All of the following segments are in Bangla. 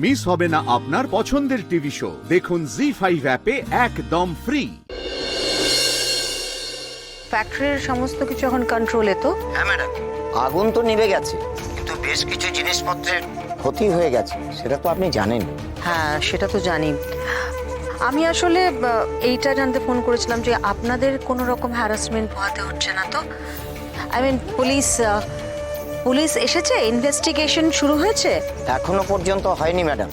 মিস হবে না আপনার পছন্দের টিভি শো। দেখুন জি5 অ্যাপে একদম ফ্রি। ফ্যাক্টরির সমস্ত কিছু এখন কন্ট্রোলে তো? হ্যাঁ ম্যাডাম, আগুন তো নিভে গেছে, কিন্তু বেশ কিছু জিনিসপত্রের ক্ষতি হয়ে গেছে, সেটা তো আপনি জানেন। হ্যাঁ, সেটা তো জানি। আমি আসলে এইটা জানতে ফোন করেছিলাম যে আপনাদের কোনো রকম হ্যারাসমেন্ট পোহাতে হচ্ছে না তো? আই মিন পুলিশ এসেছে, ইনভেস্টিগেশন শুরু হয়েছে? এখনো পর্যন্ত হয়নি ম্যাডাম,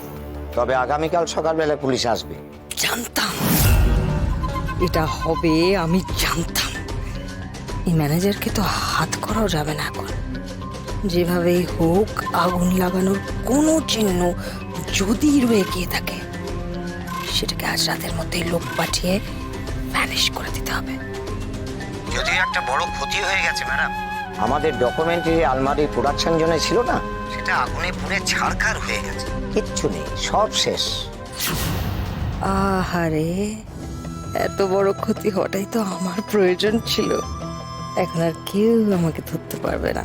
তবে আগামীকাল সকালবেলা পুলিশ আসবে। জানতাম এটা হবে, আমি জানতাম। এই ম্যানেজারকে তো হাত করাও যাবে না এখন। যেভাবেই হোক আগুন লাগানোর কোনো চিহ্ন যদি রয়ে গিয়ে থাকে, সেটাকে আজ রাতের মধ্যেই লোক পাঠিয়ে ভ্যানিশ করে দিতে হবে। যদিও একটা বড় ক্ষতি হয়ে গেছে ম্যাডাম, আমাদের ডকুমেন্টারি আলমারি প্রোডাকশন জোনে ছিল না, সেটা আগুনে পুড়ে ছারখার হয়ে গেছে, কিচ্ছু নেই, সব শেষ। আহারে, এত বড় ক্ষতি হওয়াটাই তো আমার প্রয়োজন ছিল। এখন আর কেউ আমাকে ধরতে পারবে না।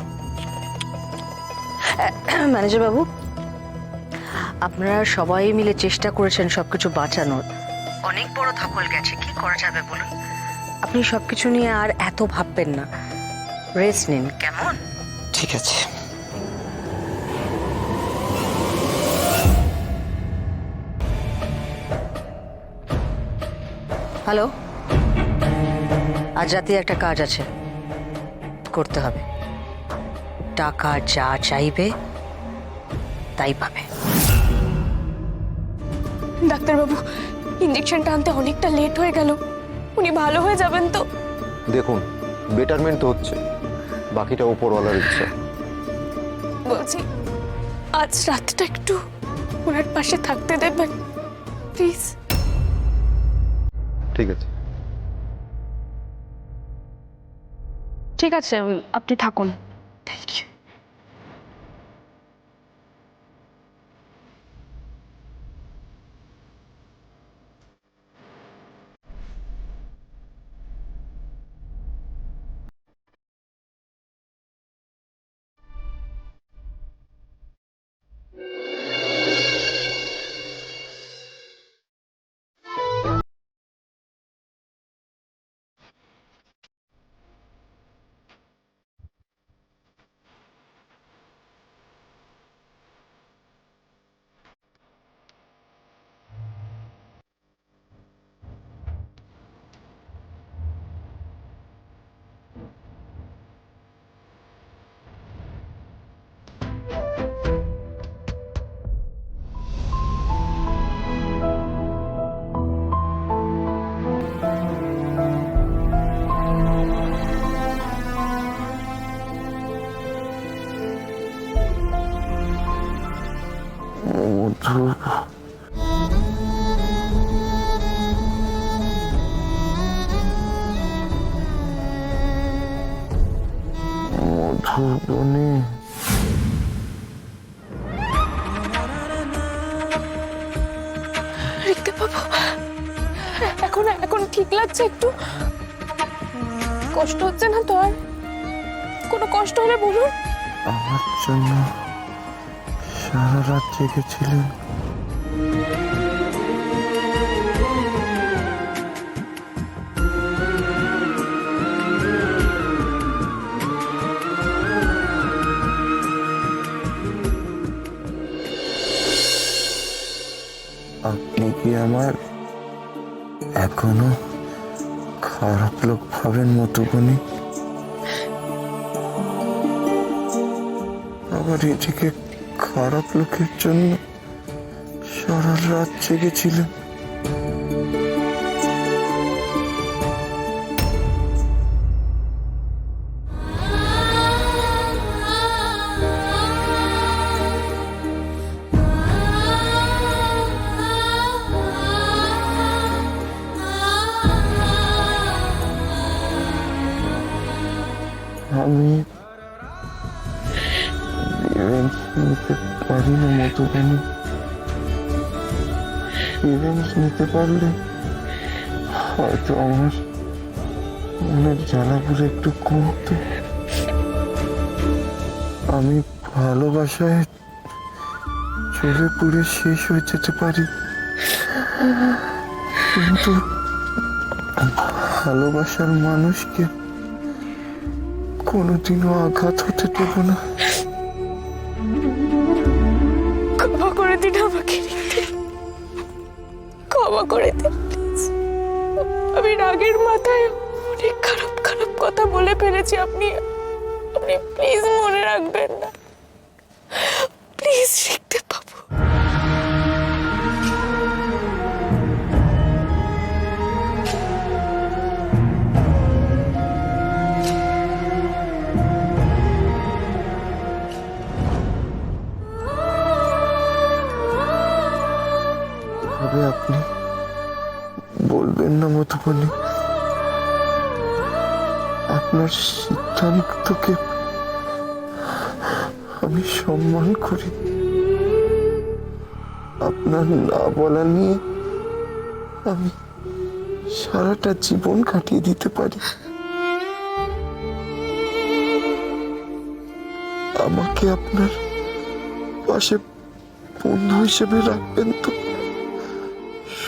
ম্যানেজার বাবু, আপনারা সবাই মিলে চেষ্টা করেছেন সবকিছু বাঁচানোর। অনেক বড় ধকল গেছে, কি করা যাবে বলুন? আপনি সবকিছু নিয়ে আর এত ভাববেন না, রেস্ট নিন, কেমন? ঠিক আছে। হ্যালো, আজ রাতে একটা কাজ আছে, করতে হবে। টাকা যা চাইবে তাই পাবে। ডাক্তারবাবু, ইঞ্জেকশনটা আনতে অনেকটা লেট হয়ে গেল। উনি ভালো হয়ে যাবেন তো? দেখুন, বেটারমেন্ট তো হচ্ছে, বাকিটা উপরওয়ালার ইচ্ছা। বলছি, আজ রাতটা একটু ওনার পাশে থাকতে দেবেন প্লিজ? ঠিক আছে। ঠিক আছে, আপনি থাকুন। Thank you. মধুবনে রিক্তা বাবু, এখন ঠিক লাগছে একটু? কষ্ট হচ্ছে না তো আর? কোনো কষ্ট হলে বলুন। আমার জন্য সারা রাত জেগেছিলেন। আপনি কি আমার এখনো খারাপ লোক ভাবেন মধুবনী? আবার এদিকে খারাপ লোকের জন্য সারা রাত জেগেছিলেন। আমি রিভেঞ্জ নিতে পারি না মধুবনী। রিভেঞ্জ নিতে পারলে হয়তো আমার মনের জ্বালাগুলো একটু কমতো। আমি ভালোবাসায় জ্বলে পুড়ে শেষ হয়ে যেতে পারি, কিন্তু ভালোবাসার মানুষকে কোনোদিনও আঘাত হতে দেব না। ক্ষমা করে দিন আমাকে, ক্ষমা করে দিন please। আমি রাগের মাথায় অনেক খারাপ খারাপ কথা বলে ফেলেছি। আপনি প্লিজ মনে রাখবেন না, প্লিজ শিখতে পাবো। তবে আপনি বলবেন না মধুবনী, আপনার সিদ্ধান্তকে আমি সম্মান করি। আপনার না বলা নিয়ে আমি সারাটা জীবন কাটিয়ে দিতে পারি। আমাকে আপনার পাশে বন্ধু হিসেবে রাখবেন তো?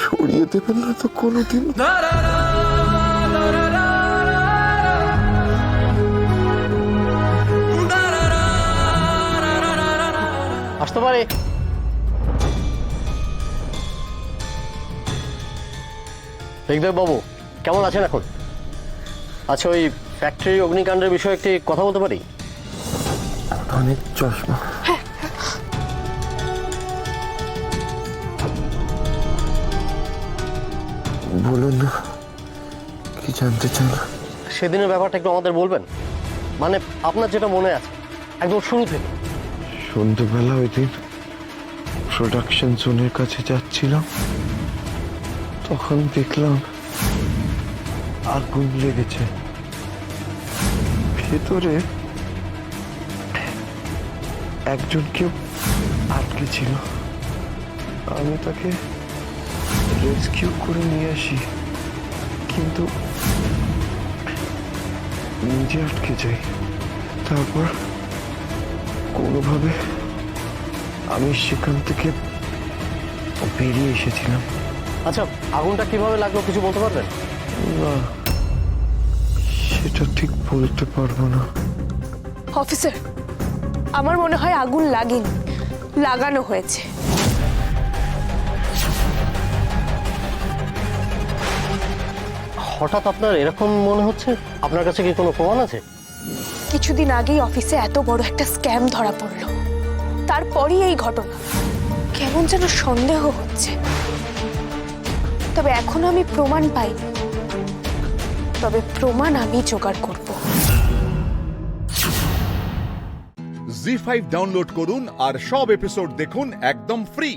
সরিয়ে দেবেন না তো কোনোদিন? আসতে পারে। ঋগদেব বাবু কেমন আছেন এখন? আচ্ছা, ওই ফ্যাক্টরি অগ্নিকাণ্ডের বিষয়ে একটি কথা বলতে পারি? অনেক চশমা। বলুন না, কি জানতে চান? সেদিনের ব্যাপারটা একটু আমাদের বলবেন? মানে আপনার যেটা মনে আছে একদম শুরু থেকে। সন্ধ্যেবেলা ওই দিন প্রোডাকশন জোনের কাছে যাচ্ছিলাম, তখন দেখলাম আগুন লেগেছে। ভেতরে একজন কেউ আটকে ছিল। আমি তাকে রেস্কিউ করে নিয়ে আসি, কিন্তু নিজে আটকে যাই। তারপর কোনোভাবে আমি সেখান থেকে বেরিয়ে এসেছিলাম। আচ্ছা, আগুনটা কিভাবে লাগলো কিছু বলতে পারবেন? না, সেটা ঠিক বলতে পারবো না। অফিসার, আমার মনে হয় আগুন লাগেনি, লাগানো হয়েছে। হঠাৎ আপনার এরকম মনে হচ্ছে? আপনার কাছে কি কোনো প্রমাণ আছে? কিছুদিন আগেই অফিসে এত বড় একটা স্ক্যাম ধরা পড়লো, তারপরই এই ঘটনা। কেমন যেন সন্দেহ হচ্ছে। তবে এখনো আমি প্রমাণ পাইনি, তবে প্রমাণ আমি জোগাড় করব। জি5 ডাউনলোড করুন আর সব এপিসোড দেখুন একদম ফ্রি।